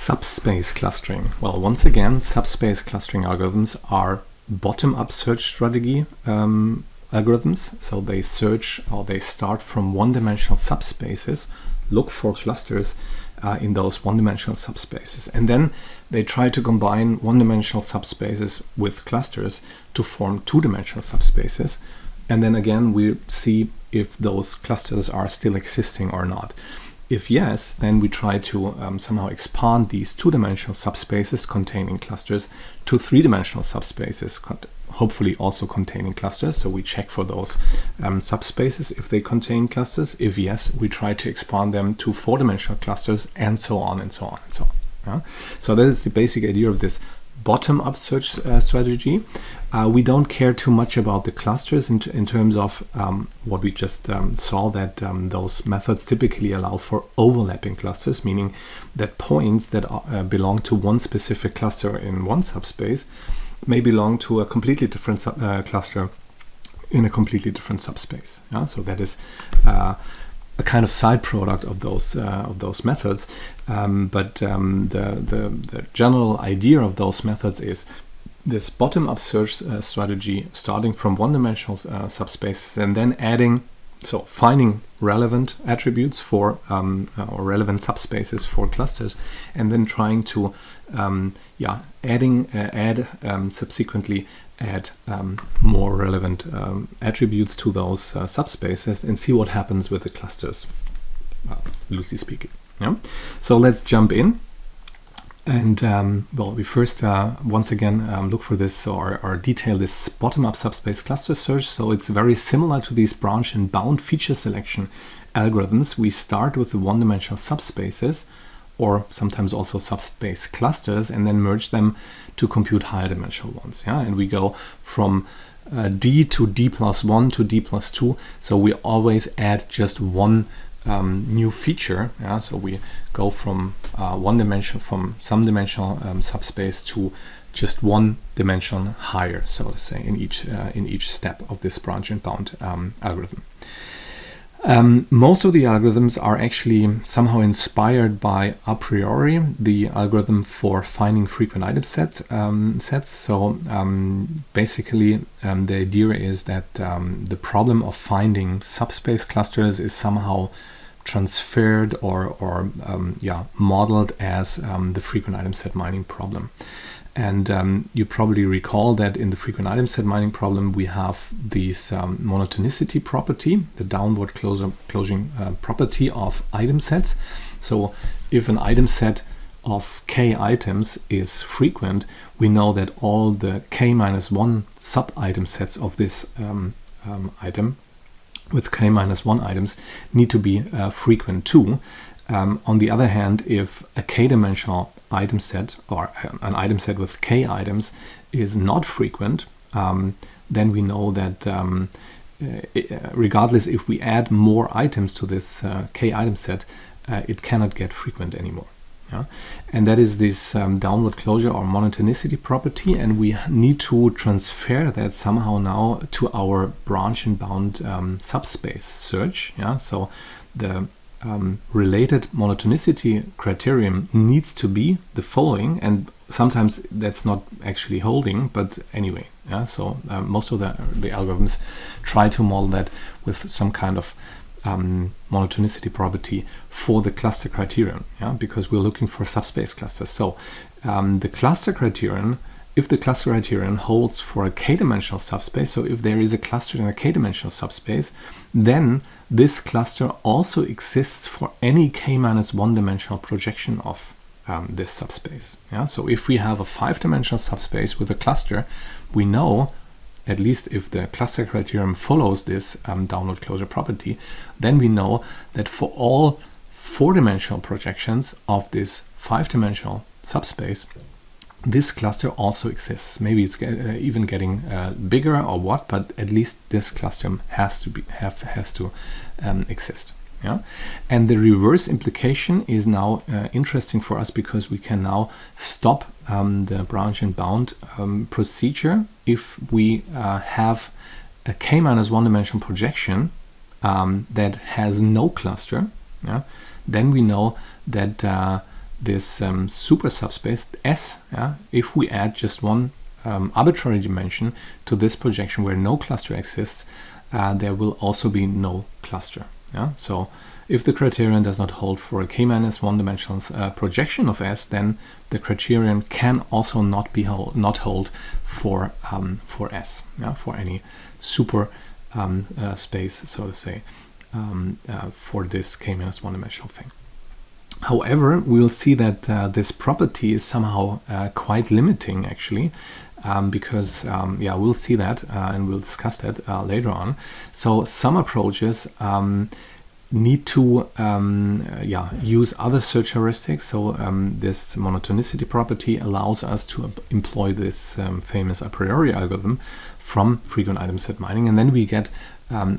Subspace clustering. Well, once again, subspace clustering algorithms are bottom-up search strategy algorithms. So they search, or they start from one-dimensional subspaces, look for clusters in those one-dimensional subspaces, and then they try to combine one-dimensional subspaces with clusters to form two-dimensional subspaces. And then again, we see if those clusters are still existing or not. If yes, then we try to somehow expand these two-dimensional subspaces containing clusters to three-dimensional subspaces, hopefully also containing clusters. So we check for those subspaces if they contain clusters. If yes, we try to expand them to four-dimensional clusters, and so on and so on and so on. Yeah? So that is the basic idea of this bottom-up search strategy. We don't care too much about the clusters in terms of what we just saw, that those methods typically allow for overlapping clusters, meaning that points that belong to one specific cluster in one subspace may belong to a completely different cluster in a completely different subspace. Yeah? So that is a kind of side product of those methods, but the general idea of those methods is this bottom-up search strategy, starting from one-dimensional subspaces and then finding relevant attributes for or relevant subspaces for clusters, and then trying to subsequently add more relevant attributes to those subspaces and see what happens with the clusters, loosely speaking. Yeah? So let's jump in. And we first once again look for this or detail this bottom-up subspace cluster search. So it's very similar to these branch and bound feature selection algorithms. We start with the one-dimensional subspaces, or sometimes also subspace clusters, and then merge them to compute higher dimensional ones. Yeah, and we go from D to D plus 1 to D plus 2. So we always add just one new feature. Yeah, so we go from some dimensional subspace to just one dimension higher, so to say, in each step of this branch and bound algorithm. Most of the algorithms are actually somehow inspired by a priori the algorithm for finding frequent item sets. So basically the idea is that the problem of finding subspace clusters is somehow transferred or modeled as the frequent item set mining problem. And you probably recall that in the frequent item set mining problem we have this monotonicity property, the downward closing property of item sets. So if an item set of k items is frequent, we know that all the k-1 sub-item sets of this item with k-1 items need to be frequent too. On the other hand, if a k-dimensional item set or an item set with k items is not frequent, then we know that regardless if we add more items to this k item set, it cannot get frequent anymore. Yeah? And that is this downward closure or monotonicity property, and we need to transfer that somehow now to our branch and bound subspace search. Yeah? So the related monotonicity criterion needs to be the following, and sometimes that's not actually holding, but anyway. Yeah? So most of the algorithms try to model that with some kind of monotonicity property for the cluster criterion, because we're looking for subspace clusters. So the cluster criterion, if the cluster criterion holds for a k-dimensional subspace, so if there is a cluster in a k-dimensional subspace, then this cluster also exists for any k-1 dimensional projection of this subspace. Yeah? So if we have a 5-dimensional subspace with a cluster, we know, at least if the cluster criterion follows this downward closure property, then we know that for all 4-dimensional projections of this 5-dimensional subspace, this cluster also exists. Maybe it's even getting bigger or what, but at least this cluster has to exist. Yeah? And the reverse implication is now interesting for us, because we can now stop the branch and bound procedure if we have a k-1 dimensional projection that has no cluster. Yeah? Then we know that this super subspace S, if we add just one arbitrary dimension to this projection where no cluster exists, there will also be no cluster. So if the criterion does not hold for a k-1 dimensional projection of S, then the criterion can also not hold for S, for any super space, so to say, for this k-1 dimensional thing. However, we'll see that this property is somehow quite limiting, actually, because we'll see that and we'll discuss that later on. So some approaches need to use other search heuristics. So this monotonicity property allows us to employ this famous a priori algorithm from frequent item set mining, and then we get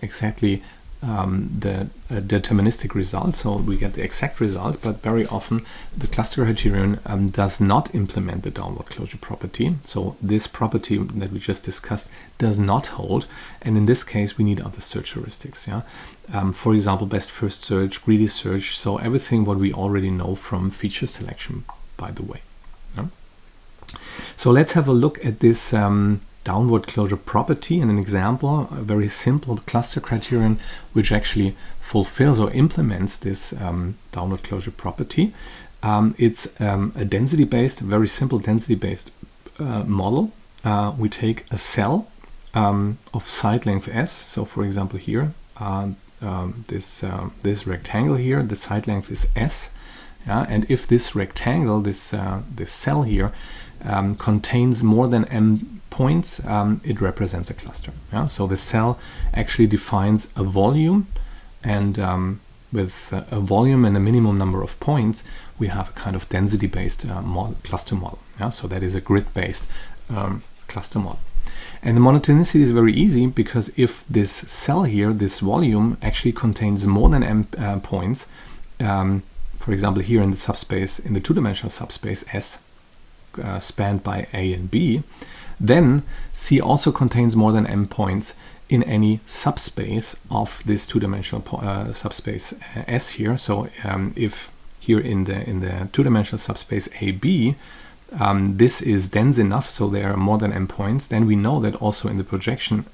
exactly the deterministic result. So we get the exact result, but very often the cluster criterion does not implement the downward closure property. So this property that we just discussed does not hold, and in this case we need other search heuristics. For example, best first search, greedy search, so everything what we already know from feature selection, by the way. So let's have a look at this downward closure property and an example, a very simple cluster criterion which actually fulfills or implements this downward closure property. It's a density-based, very simple density-based model. We take a cell of side length S. So for example here, this rectangle here, the side length is S. And if this rectangle, this cell here, contains more than m points, it represents a cluster. So the cell actually defines a volume, and with a volume and a minimum number of points, we have a kind of density-based cluster model. So that is a grid-based cluster model. And the monotonicity is very easy, because if this cell here, this volume, actually contains more than m points, for example here in the subspace, in the two-dimensional subspace S, spanned by A and B, then C also contains more than m points in any subspace of this two-dimensional subspace S here. So if here in the two-dimensional subspace AB, this is dense enough, so there are more than m points, then we know that also in the projection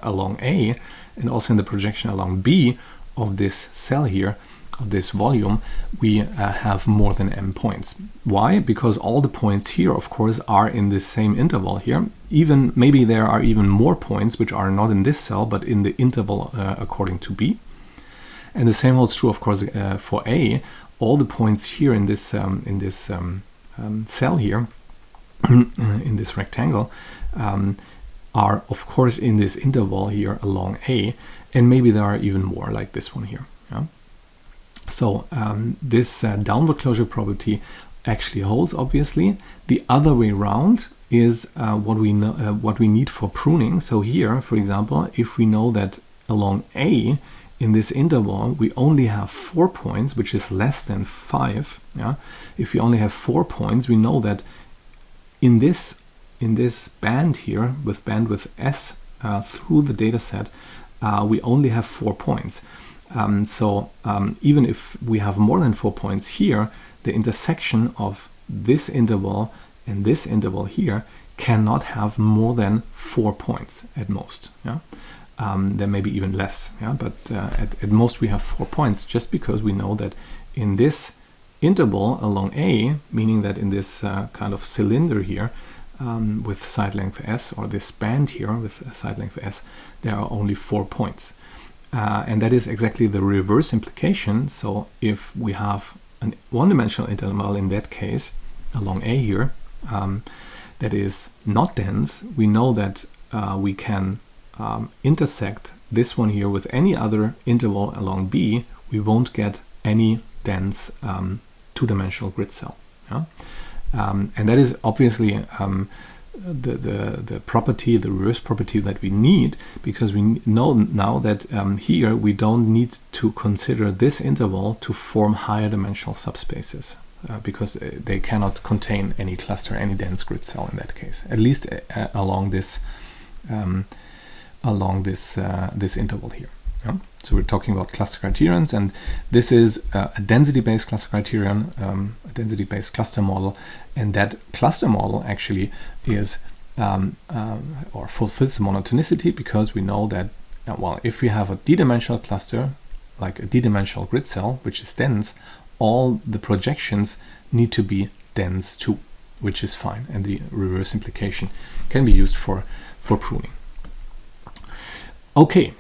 along A and also in the projection along B of this cell here, of this volume, we have more than m points. Why? Because all the points here, of course, are in the same interval here. Even maybe there are even more points which are not in this cell but in the interval according to B. And the same holds true, of course, for A. All the points here in this cell here, in this rectangle, are of course in this interval here along A, and maybe there are even more, like this one here. So this downward closure property actually holds, obviously. The other way around is what we need for pruning. So here, for example, if we know that along A in this interval we only have 4 points, which is less than 5. If we only have 4 points, we know that in this band here with bandwidth S through the data set, we only have 4 points. So even if we have more than 4 points here, the intersection of this interval and this interval here cannot have more than 4 points at most. There may be even less, but at most we have 4 points, just because we know that in this interval along A, meaning that in this kind of cylinder here with side length S, or this band here with side length S, there are only 4 points. And that is exactly the reverse implication. So if we have an one-dimensional interval in that case along A here, that is not dense, we know that we can intersect this one here with any other interval along B, we won't get any dense two-dimensional grid cell. And that is obviously the property, the reverse property that we need, because we know now that here we don't need to consider this interval to form higher dimensional subspaces, because they cannot contain any cluster, any dense grid cell in that case, at least along this this interval here. Yeah? So we're talking about cluster criterions, and this is a density-based cluster criterion, a density-based cluster model, and that cluster model actually is or fulfills monotonicity, because we know that well, if we have a d-dimensional cluster, like a d-dimensional grid cell, which is dense, all the projections need to be dense too, which is fine, and the reverse implication can be used for pruning. Okay,